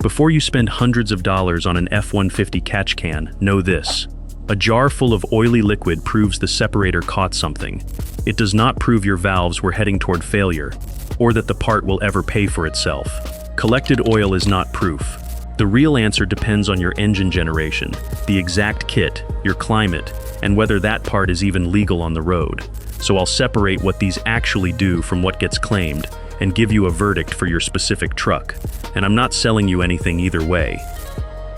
Before you spend hundreds of dollars on an F-150 catch can, know this. A jar full of oily liquid proves the separator caught something. It does not prove your valves were heading toward failure, or that the part will ever pay for itself. Collected oil is not proof. The real answer depends on your engine generation, the exact kit, your climate, and whether that part is even legal on the road. So I'll separate what these actually do from what gets claimed, and give you a verdict for your specific truck. And I'm not selling you anything either way.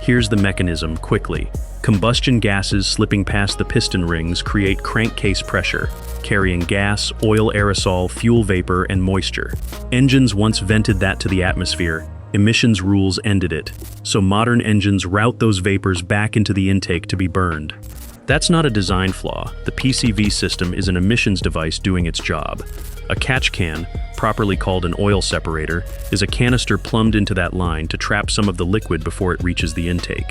Here's the mechanism, quickly. Combustion gases slipping past the piston rings create crankcase pressure, carrying gas, oil aerosol, fuel vapor, and moisture. Engines once vented that to the atmosphere. Emissions rules ended it. So modern engines route those vapors back into the intake to be burned. That's not a design flaw. The PCV system is an emissions device doing its job. A catch can, properly called an oil separator, is a canister plumbed into that line to trap some of the liquid before it reaches the intake.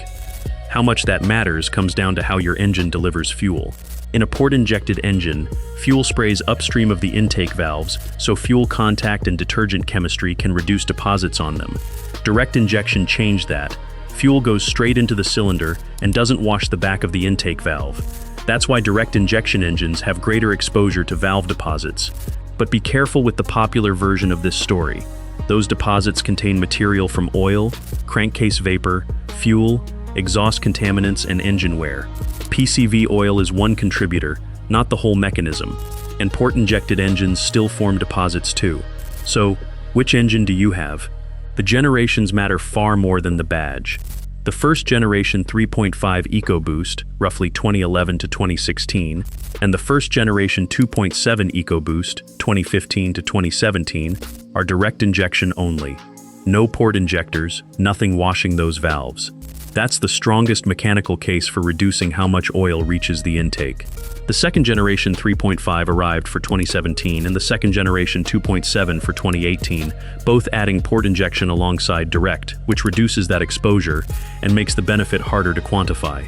How much that matters comes down to how your engine delivers fuel. In a port-injected engine, fuel sprays upstream of the intake valves, so fuel contact and detergent chemistry can reduce deposits on them. Direct injection changed that. Fuel goes straight into the cylinder and doesn't wash the back of the intake valve. That's why direct injection engines have greater exposure to valve deposits. But be careful with the popular version of this story. Those deposits contain material from oil, crankcase vapor, fuel, exhaust contaminants, and engine wear. PCV oil is one contributor, not the whole mechanism. And port-injected engines still form deposits too. So, which engine do you have? The generations matter far more than the badge. The first generation 3.5 EcoBoost, roughly 2011 to 2016, and the first generation 2.7 EcoBoost, 2015 to 2017, are direct injection only. No port injectors, nothing washing those valves. That's the strongest mechanical case for reducing how much oil reaches the intake. The second generation 3.5 arrived for 2017 and the second generation 2.7 for 2018, both adding port injection alongside direct, which reduces that exposure and makes the benefit harder to quantify.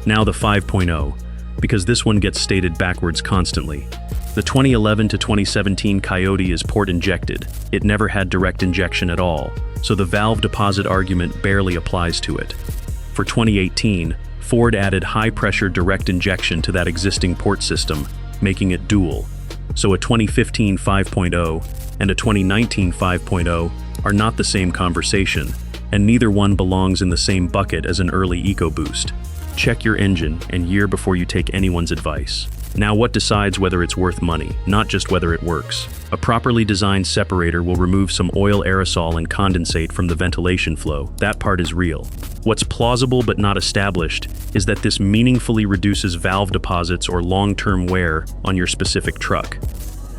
Now the 5.0, because this one gets stated backwards constantly. The 2011 to 2017 Coyote is port injected. It never had direct injection at all, so the valve deposit argument barely applies to it. For 2018, Ford added high-pressure direct injection to that existing port system, making it dual. So a 2015 5.0 and a 2019 5.0 are not the same conversation, and neither one belongs in the same bucket as an early EcoBoost. Check your engine and year before you take anyone's advice. Now, what decides whether it's worth money, not just whether it works? A properly designed separator will remove some oil aerosol and condensate from the ventilation flow. That part is real. What's plausible but not established is that this meaningfully reduces valve deposits or long-term wear on your specific truck.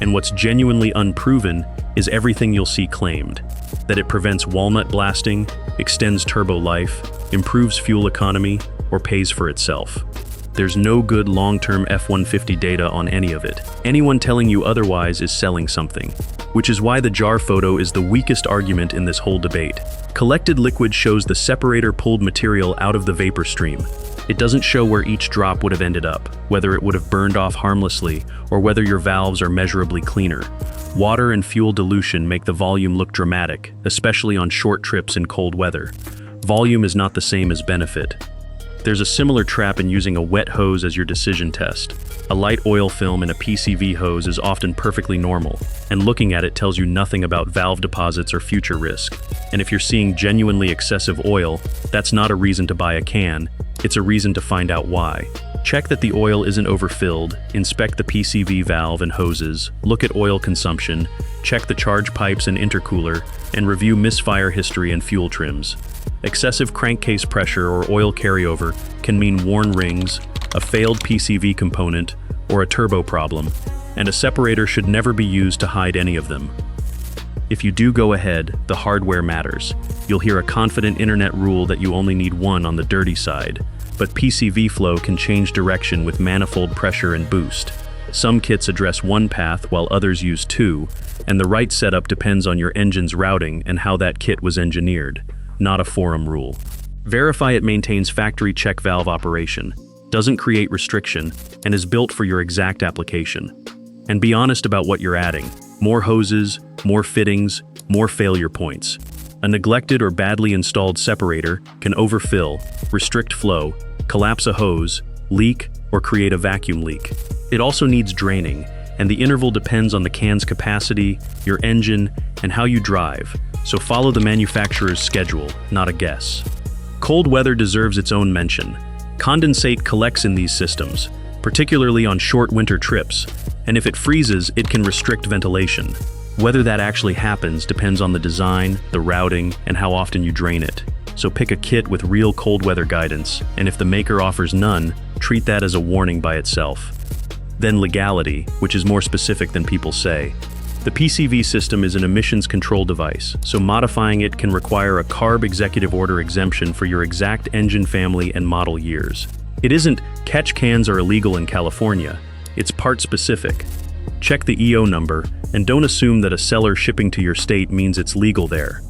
And what's genuinely unproven is everything you'll see claimed. That it prevents walnut blasting, extends turbo life, improves fuel economy, or pays for itself. There's no good long-term F-150 data on any of it. Anyone telling you otherwise is selling something, which is why the jar photo is the weakest argument in this whole debate. Collected liquid shows the separator pulled material out of the vapor stream. It doesn't show where each drop would have ended up, whether it would have burned off harmlessly, or whether your valves are measurably cleaner. Water and fuel dilution make the volume look dramatic, especially on short trips in cold weather. Volume is not the same as benefit. There's a similar trap in using a wet hose as your decision test. A light oil film in a PCV hose is often perfectly normal, and looking at it tells you nothing about valve deposits or future risk. And if you're seeing genuinely excessive oil, that's not a reason to buy a can, it's a reason to find out why. Check that the oil isn't overfilled, inspect the PCV valve and hoses, look at oil consumption, check the charge pipes and intercooler, and review misfire history and fuel trims. Excessive crankcase pressure or oil carryover can mean worn rings, a failed PCV component, or a turbo problem, and a separator should never be used to hide any of them. If you do go ahead, the hardware matters. You'll hear a confident internet rule that you only need one on the dirty side, but PCV flow can change direction with manifold pressure and boost. Some kits address one path while others use two, and the right setup depends on your engine's routing and how that kit was engineered, not a forum rule. Verify it maintains factory check valve operation, doesn't create restriction, and is built for your exact application. And be honest about what you're adding. More hoses, more fittings, more failure points. A neglected or badly installed separator can overfill, restrict flow, collapse a hose, leak, or create a vacuum leak. It also needs draining, and the interval depends on the can's capacity, your engine, and how you drive, so follow the manufacturer's schedule, not a guess. Cold weather deserves its own mention. Condensate collects in these systems, particularly on short winter trips, and if it freezes, it can restrict ventilation. Whether that actually happens depends on the design, the routing, and how often you drain it. So pick a kit with real cold weather guidance, and if the maker offers none, treat that as a warning by itself. Then legality, which is more specific than people say. The PCV system is an emissions control device, so modifying it can require a CARB executive order exemption for your exact engine family and model years. It isn't catch cans are illegal in California, it's part specific. Check the EO number, and don't assume that a seller shipping to your state means it's legal there.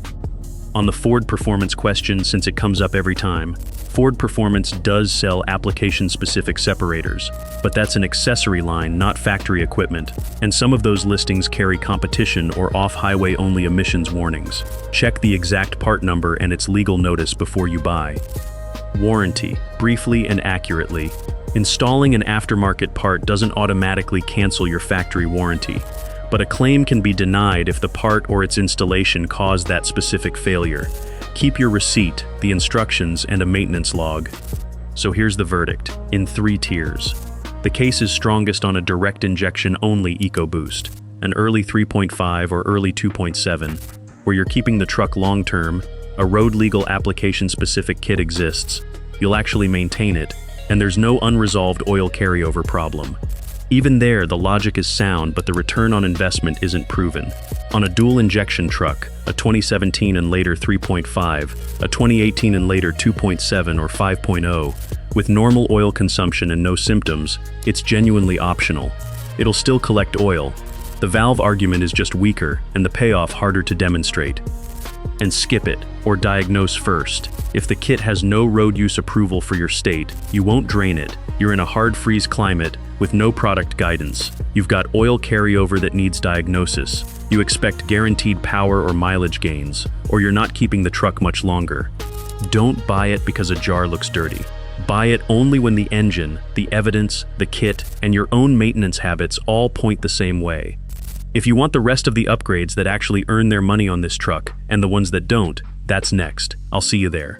On the Ford Performance question, since it comes up every time, Ford Performance does sell application-specific separators, but that's an accessory line, not factory equipment, and some of those listings carry competition or off-highway only emissions warnings. Check the exact part number and its legal notice before you buy. Warranty, briefly and accurately. Installing an aftermarket part doesn't automatically cancel your factory warranty, but a claim can be denied if the part or its installation caused that specific failure. Keep your receipt, the instructions, and a maintenance log. So here's the verdict, in 3 tiers. The case is strongest on a direct injection only EcoBoost, an early 3.5 or early 2.7, where you're keeping the truck long-term, a road-legal application-specific kit exists, you'll actually maintain it, and there's no unresolved oil carryover problem. Even there, the logic is sound, but the return on investment isn't proven. On a dual injection truck, a 2017 and later 3.5, a 2018 and later 2.7 or 5.0, with normal oil consumption and no symptoms, it's genuinely optional. It'll still collect oil. The valve argument is just weaker, and the payoff harder to demonstrate. And skip it, or diagnose first. If the kit has no road use approval for your state, you won't drain it. You're in a hard freeze climate with no product guidance. You've got oil carryover that needs diagnosis. You expect guaranteed power or mileage gains, or you're not keeping the truck much longer. Don't buy it because a jar looks dirty. Buy it only when the engine, the evidence, the kit, and your own maintenance habits all point the same way. If you want the rest of the upgrades that actually earn their money on this truck, and the ones that don't, that's next. I'll see you there.